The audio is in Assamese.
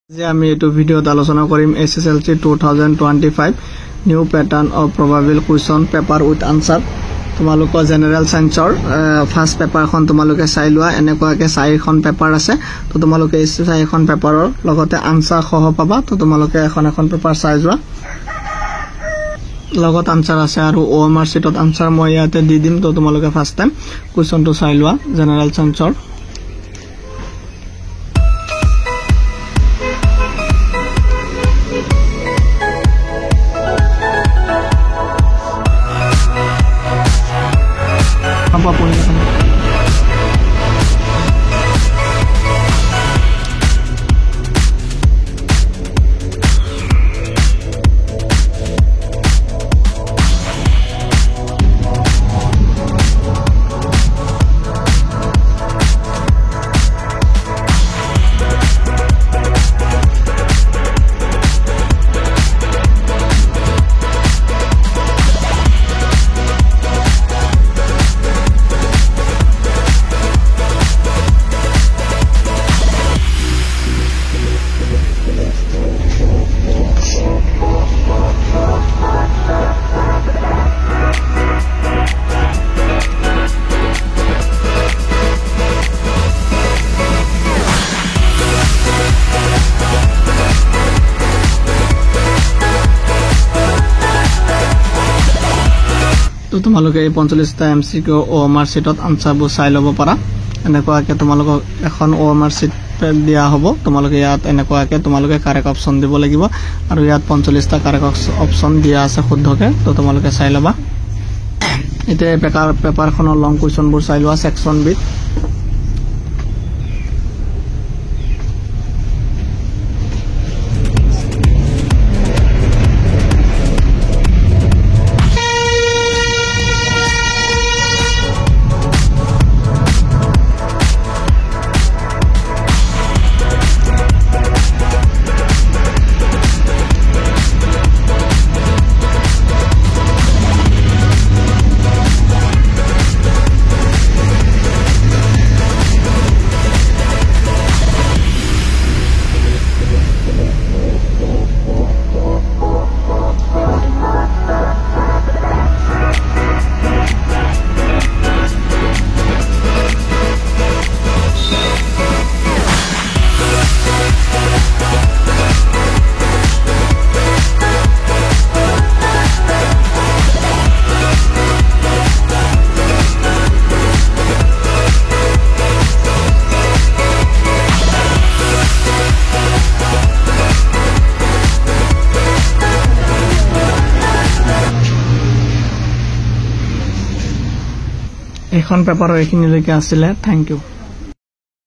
যে আমি এইটো ভিডিওত আলোচনা কৰিম SSLC 2025 new pattern of probable question paper with answer তোমালোকৰ জেনাৰেল সায়েন্সৰ ফাৰ্স্ট পেপাৰখন তোমালোকে চাই লোৱা এনেকুৱাকে 4খন পেপাৰ আছে তো তোমালোকে এই 4খন পেপাৰৰ লগতে আনসাৰ সহ পাবা তো তোমালোকে এখন পেপাৰ চাই যোৱা লগত আনসাৰ আছে আৰু OMR শিটত আনসাৰ মই ইয়াতে দি দিম তো তোমালোকে ফাৰ্স্ট টাইম কুৱেশ্যনটো চাই লোৱা জেনাৰেল সায়েন্সৰ তো তোমালোকে এই 45টা MCQ OMR শিটত আনসাৰবোৰ চাই ল'ব পাৰা এনেকুৱাকে তোমালোকক এখন OMR শিট দিয়া হ'ব তোমালোকে ইয়াত এনেকুৱাকে তোমালোকে কাৰেক্ট অপশন দিব লাগিব আৰু ইয়াত 45টা কারেক্ট অপশন দিয়া আছে শুদ্ধকে তো তোমালোকে চাই ল'বা এতে পেপাৰখনৰ লং কুৱেশ্যনবোৰ চাই লোৱা সেকশন বিট এখন পেপাৰৰ এইখিনিলৈকে আছিল থ্যাংক ইউ